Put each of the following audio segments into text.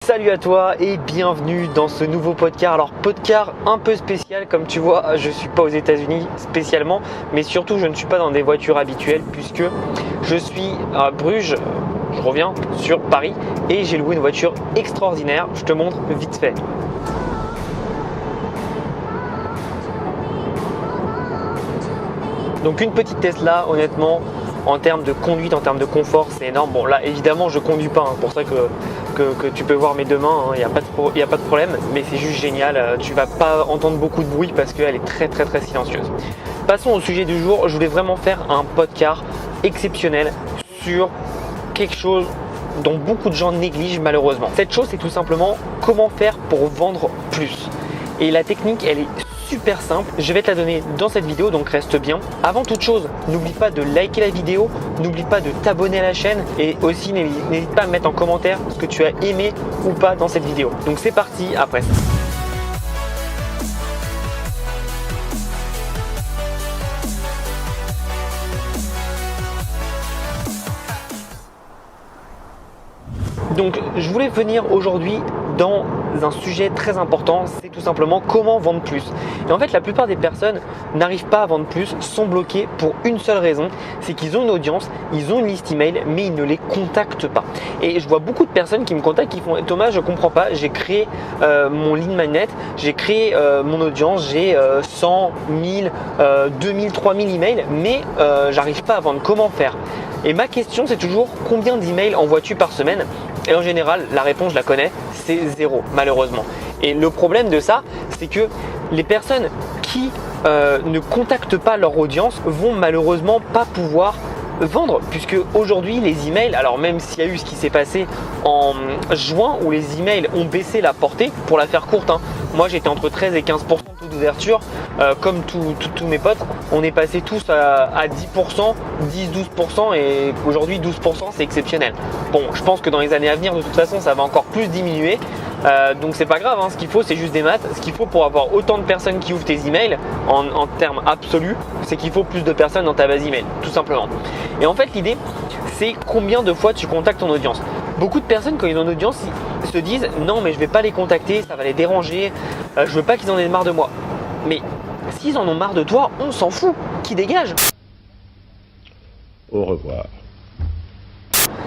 Salut à toi et bienvenue dans ce nouveau podcast. Alors podcast un peu spécial, comme tu vois, je ne suis pas aux États-Unis spécialement, mais surtout je ne suis pas dans des voitures habituelles puisque je suis à Bruges, je reviens sur Paris et j'ai loué une voiture extraordinaire. Je te montre vite fait. Donc une petite Tesla, honnêtement, en termes de conduite, en termes de confort, c'est énorme. Bon là évidemment je conduis pas, pour ça que tu peux voir mes deux mains, il n'y a pas de problème, mais c'est juste génial. Tu vas pas entendre beaucoup de bruit parce qu'elle est très silencieuse. Passons au sujet du jour. Je voulais vraiment faire un podcast exceptionnel sur quelque chose dont beaucoup de gens négligent malheureusement. Cette chose, c'est tout simplement comment faire pour vendre plus. Et la technique, elle est super simple, je vais te la donner dans cette vidéo, donc reste bien. Avant toute chose, n'oublie pas de liker la vidéo, n'oublie pas de t'abonner à la chaîne et aussi n'hésite pas à me mettre en commentaire ce que tu as aimé ou pas dans cette vidéo. Donc c'est parti après ça. Donc je voulais venir aujourd'hui dans un sujet très important, c'est tout simplement comment vendre plus. Et en fait la plupart des personnes n'arrivent pas à vendre plus, sont bloquées pour une seule raison, c'est qu'ils ont une audience, ils ont une liste email mais ils ne les contactent pas. Et je vois beaucoup de personnes qui me contactent qui font Thomas, je comprends pas, j'ai créé mon lead magnet, j'ai créé mon audience, j'ai 100, 1000, 2000, 3000 emails mais j'arrive pas à vendre, comment faire? Et ma question c'est toujours combien d'emails envoies-tu par semaine? Et en général, la réponse, je la connais, c'est 0 malheureusement. Et le problème de ça, c'est que les personnes qui ne contactent pas leur audience vont malheureusement pas pouvoir vendre, puisque aujourd'hui les emails, alors même s'il y a eu ce qui s'est passé en juin où les emails ont baissé la portée, pour la faire courte, moi j'étais entre 13 et 15% de taux d'ouverture, comme tous mes potes, on est passé tous à 10%, 10-12% et aujourd'hui 12% c'est exceptionnel. Bon, je pense que dans les années à venir de toute façon ça va encore plus diminuer, donc c'est pas grave, ce qu'il faut c'est juste des maths. Ce qu'il faut pour avoir autant de personnes qui ouvrent tes emails en termes absolus, c'est qu'il faut plus de personnes dans ta base email, tout simplement. Et en fait l'idée c'est combien de fois tu contactes ton audience. Beaucoup de personnes quand ils ont une audience ils se disent non mais je vais pas les contacter, ça va les déranger, je veux pas qu'ils en aient marre de moi. Mais s'ils en ont marre de toi, on s'en fout, qu'ils dégagent. Au revoir.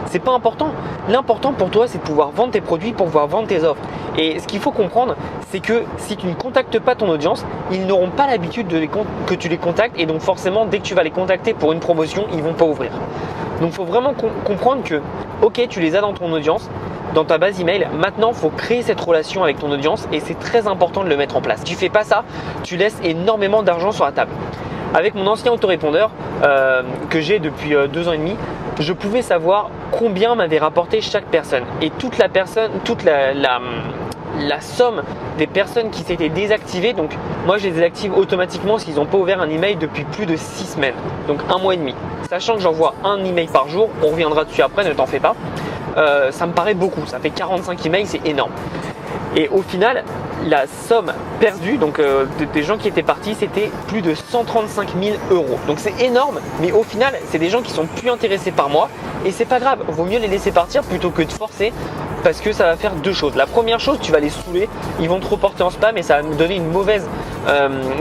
C'est pas important. L'important pour toi, c'est de pouvoir vendre tes produits, pour pouvoir vendre tes offres. Et ce qu'il faut comprendre, c'est que si tu ne contactes pas ton audience, ils n'auront pas l'habitude que tu les contactes et donc forcément, dès que tu vas les contacter pour une promotion, ils vont pas ouvrir. Donc il faut vraiment comprendre que, ok, tu les as dans ton audience, dans ta base email, maintenant il faut créer cette relation avec ton audience et c'est très important de le mettre en place. Si tu fais pas ça, tu laisses énormément d'argent sur la table. Avec mon ancien autorépondeur que j'ai depuis 2 ans et demi, je pouvais savoir combien m'avait rapporté chaque personne. Et toute la somme des personnes qui s'étaient désactivées, donc moi je les désactive automatiquement s'ils n'ont pas ouvert un email depuis plus de 6 semaines, donc 1 mois et demi. Sachant que j'envoie un email par jour, on reviendra dessus après, ne t'en fais pas. Ça me paraît beaucoup, ça fait 45 emails, c'est énorme. Et au final, la somme perdue donc des gens qui étaient partis, c'était plus de 135 000 euros. Donc c'est énorme, mais au final, c'est des gens qui sont plus intéressés par moi et c'est pas grave. Vaut mieux les laisser partir plutôt que de forcer parce que ça va faire 2 choses. La première chose, tu vas les saouler, ils vont te reporter en spam et ça va nous donner une mauvaise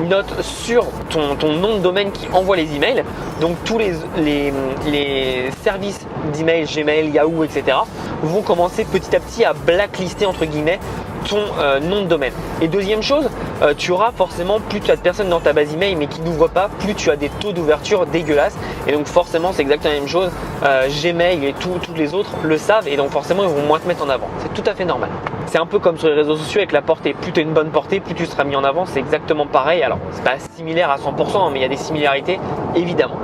note sur ton nom de domaine qui envoie les emails. Donc tous les services d'email, Gmail, Yahoo, etc. vont commencer petit à petit à blacklister entre guillemets ton nom de domaine. Et deuxième chose, tu auras forcément, plus tu as de personnes dans ta base email mais qui n'ouvrent pas, plus tu as des taux d'ouverture dégueulasses. Et donc forcément c'est exactement la même chose. Gmail et tous les autres le savent et donc forcément ils vont moins te mettre en avant. C'est tout à fait normal. C'est un peu comme sur les réseaux sociaux avec la portée. Plus tu as une bonne portée, plus tu seras mis en avant. C'est exactement pareil. Alors c'est pas similaire à 100% mais il y a des similarités évidemment.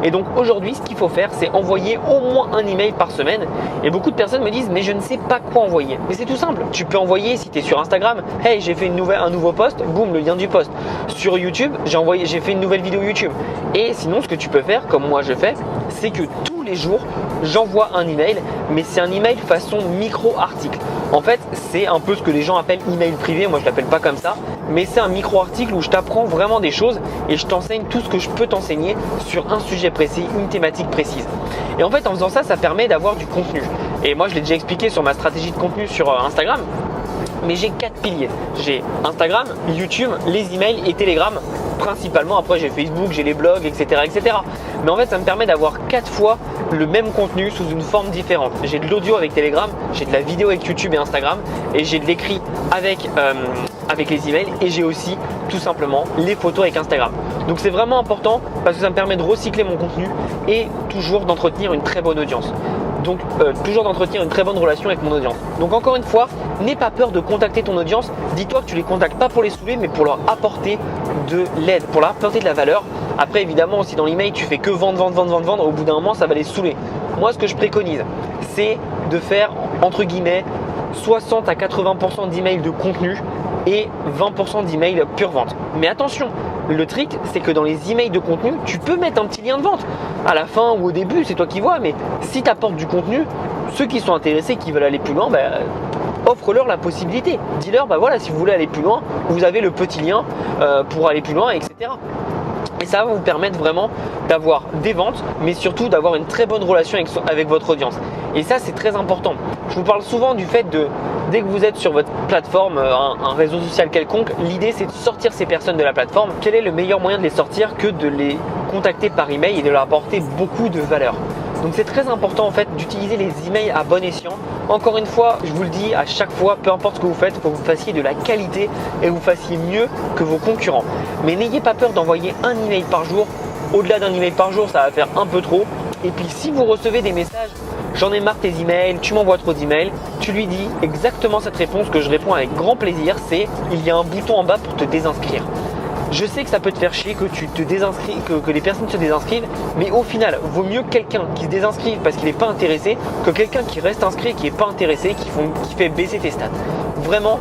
Et donc aujourd'hui ce qu'il faut faire c'est envoyer au moins un email par semaine. Et beaucoup de personnes me disent mais je ne sais pas quoi envoyer. Mais c'est tout simple. Tu peux envoyer si tu es sur Instagram, hey j'ai fait un nouveau post, boum le lien du post. Sur YouTube, j'ai fait une nouvelle vidéo YouTube. Et sinon ce que tu peux faire comme moi je fais, c'est que tous les jours j'envoie un email, mais c'est un email façon micro-article. En fait c'est un peu ce que les gens appellent email privé, moi je l'appelle pas comme ça, mais c'est un micro-article où je t'apprends vraiment des choses et je t'enseigne tout ce que je peux t'enseigner sur un sujet précis, une thématique précise. Et en fait en faisant ça, ça permet d'avoir du contenu. Et moi, je l'ai déjà expliqué sur ma stratégie de contenu sur Instagram. Mais j'ai 4 piliers. J'ai Instagram, YouTube, les emails et Telegram principalement. Après, j'ai Facebook, j'ai les blogs, etc., etc. Mais en fait, ça me permet d'avoir 4 fois le même contenu sous une forme différente. J'ai de l'audio avec Telegram, j'ai de la vidéo avec YouTube et Instagram, et j'ai de l'écrit avec les emails, et j'ai aussi tout simplement les photos avec Instagram. Donc c'est vraiment important parce que ça me permet de recycler mon contenu et toujours d'entretenir une très bonne audience. Donc toujours d'entretenir une très bonne relation avec mon audience. Donc encore une fois, n'aie pas peur de contacter ton audience. Dis-toi que tu les contactes pas pour les saouler, mais pour leur apporter de l'aide, pour leur apporter de la valeur. Après évidemment, si dans l'email tu fais que vendre, au bout d'un moment ça va les saouler. Moi ce que je préconise, c'est de faire entre guillemets 60 à 80% d'emails de contenu et 20% d'emails pure vente. Mais attention, le trick, c'est que dans les emails de contenu, tu peux mettre un petit lien de vente. À la fin ou au début, c'est toi qui vois, mais si tu apportes du contenu, ceux qui sont intéressés, qui veulent aller plus loin, offre-leur la possibilité. Dis-leur, voilà, si vous voulez aller plus loin, vous avez le petit lien pour aller plus loin, etc. Et ça va vous permettre vraiment d'avoir des ventes, mais surtout d'avoir une très bonne relation avec votre audience. Et ça, c'est très important. Je vous parle souvent du fait de, dès que vous êtes sur votre plateforme, un réseau social quelconque, l'idée c'est de sortir ces personnes de la plateforme. Quel est le meilleur moyen de les sortir que de les contacter par email et de leur apporter beaucoup de valeur? Donc c'est très important en fait d'utiliser les emails à bon escient. Encore une fois, je vous le dis à chaque fois, peu importe ce que vous faites, il faut que vous fassiez de la qualité et que vous fassiez mieux que vos concurrents. Mais n'ayez pas peur d'envoyer un email par jour. Au-delà d'un email par jour, ça va faire un peu trop. Et puis si vous recevez des messages, j'en ai marre tes emails, tu m'envoies trop d'emails, tu lui dis exactement cette réponse que je réponds avec grand plaisir, c'est il y a un bouton en bas pour te désinscrire. Je sais que ça peut te faire chier que tu te désinscris, que les personnes se désinscrivent, mais au final, vaut mieux quelqu'un qui se désinscrive parce qu'il n'est pas intéressé que quelqu'un qui reste inscrit et qui n'est pas intéressé, qui fait baisser tes stats. Vraiment,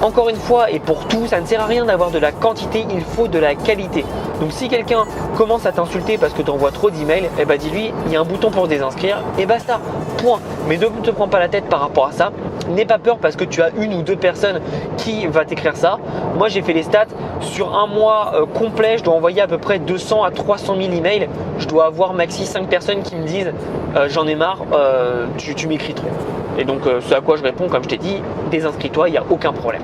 encore une fois, et pour tout, ça ne sert à rien d'avoir de la quantité, il faut de la qualité. Donc si quelqu'un commence à t'insulter parce que tu envoies trop d'emails, dis-lui, il y a un bouton pour se désinscrire et basta, point. Mais ne te prends pas la tête par rapport à ça. N'aie pas peur parce que tu as une ou deux personnes qui va t'écrire ça. Moi, j'ai fait les stats. Sur un mois complet, je dois envoyer à peu près 200 à 300 000 emails. Je dois avoir maxi 5 personnes qui me disent j'en ai marre, tu m'écris trop. Et donc, ce à quoi je réponds, comme je t'ai dit, désinscris-toi, il n'y a aucun problème.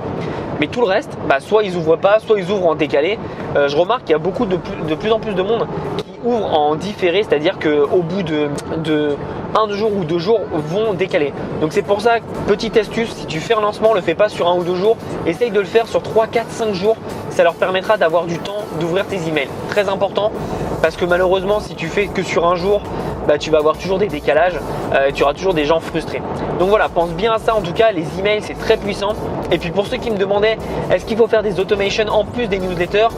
Mais tout le reste, soit ils ouvrent pas, soit ils ouvrent en décalé. Je remarque qu'il y a beaucoup de plus en plus de monde qui ouvre en différé, c'est-à-dire qu'au bout de 1 jour ou 2 jours vont décaler. Donc c'est pour ça, petite astuce, si tu fais un lancement, le fais pas sur 1 ou 2 jours, essaye de le faire sur 3, 4, 5 jours. Ça leur permettra d'avoir du temps d'ouvrir tes emails. Très important, parce que malheureusement, si tu fais que sur un jour, tu vas avoir toujours des décalages, tu auras toujours des gens frustrés. Donc voilà, pense bien à ça. En tout cas, les emails, c'est très puissant. Et puis pour ceux qui me demandaient, est-ce qu'il faut faire des automations en plus des newsletters?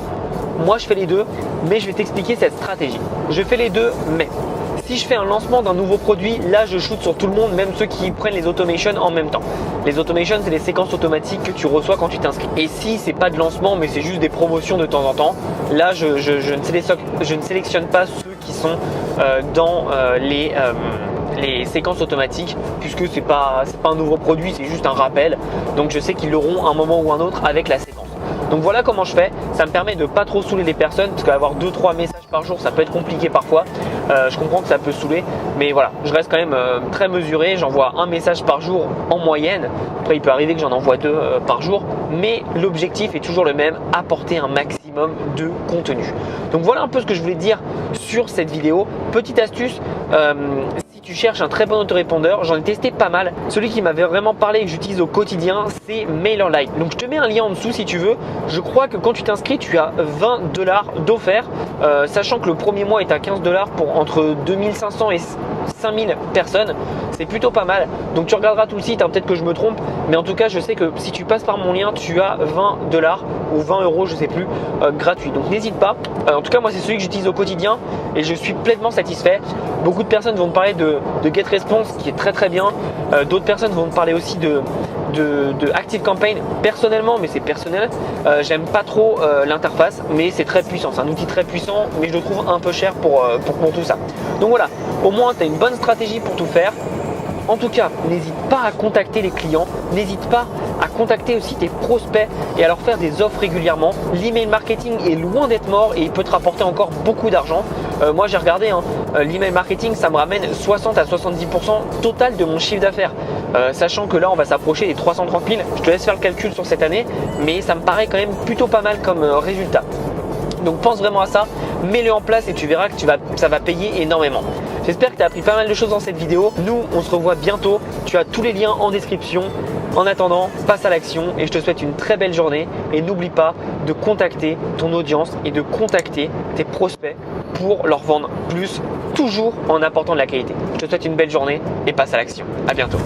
Moi, je fais les deux, mais je vais t'expliquer cette stratégie. Je fais les deux, mais si je fais un lancement d'un nouveau produit, là, je shoot sur tout le monde, même ceux qui prennent les automations en même temps. Les automations, c'est les séquences automatiques que tu reçois quand tu t'inscris. Et si c'est pas de lancement, mais c'est juste des promotions de temps en temps, là, je ne sélectionne pas ceux qui sont dans les séquences automatiques, puisque c'est pas un nouveau produit, c'est juste un rappel. Donc je sais qu'ils l'auront un moment ou un autre avec la séquence. Donc voilà comment je fais. Ça me permet de pas trop saouler les personnes, parce qu'avoir 2-3 messages par jour, ça peut être compliqué parfois. Je comprends que ça peut saouler, mais voilà, je reste quand même très mesuré. J'envoie un message par jour en moyenne. Après, il peut arriver que j'en envoie 2 par jour, mais l'objectif est toujours le même, apporter un maximum de contenu. Donc voilà un peu ce que je voulais dire sur cette vidéo. Petite astuce, si tu cherches un très bon autorépondeur, j'en ai testé pas mal. Celui qui m'avait vraiment parlé et que j'utilise au quotidien, c'est MailerLite. Donc je te mets un lien en dessous si tu veux. Je crois que quand tu t'inscris, tu as $20 d'offert, sachant que le premier mois est à $15 pour entre 2500 et 5000 personnes. C'est plutôt pas mal. Donc tu regarderas tout le site, peut-être que je me trompe, mais en tout cas je sais que si tu passes par mon lien, tu as $20 ou 20 €, je sais plus, gratuit. Donc n'hésite pas. En tout cas moi c'est celui que j'utilise au quotidien et je suis pleinement satisfait. Beaucoup de personnes vont me parler de GetResponse qui est très très bien. D'autres personnes vont me parler aussi de ActiveCampaign. Personnellement, mais c'est personnel, j'aime pas trop l'interface, mais c'est très puissant. C'est un outil très puissant, mais je le trouve un peu cher pour tout ça. Donc voilà, au moins tu as une bonne stratégie pour tout faire. En tout cas, n'hésite pas à contacter les clients, n'hésite pas à contacter aussi tes prospects et à leur faire des offres régulièrement. L'email marketing est loin d'être mort et il peut te rapporter encore beaucoup d'argent. Moi j'ai regardé, hein, l'email marketing ça me ramène 60 à 70% total de mon chiffre d'affaires. Sachant que là on va s'approcher des 330 000, je te laisse faire le calcul sur cette année, mais ça me paraît quand même plutôt pas mal comme résultat. Donc pense vraiment à ça, mets-le en place et tu verras que ça va payer énormément. J'espère que tu as appris pas mal de choses dans cette vidéo. Nous, on se revoit bientôt. Tu as tous les liens en description. En attendant, passe à l'action et je te souhaite une très belle journée. Et n'oublie pas de contacter ton audience et de contacter tes prospects pour leur vendre plus, toujours en apportant de la qualité. Je te souhaite une belle journée et passe à l'action. À bientôt.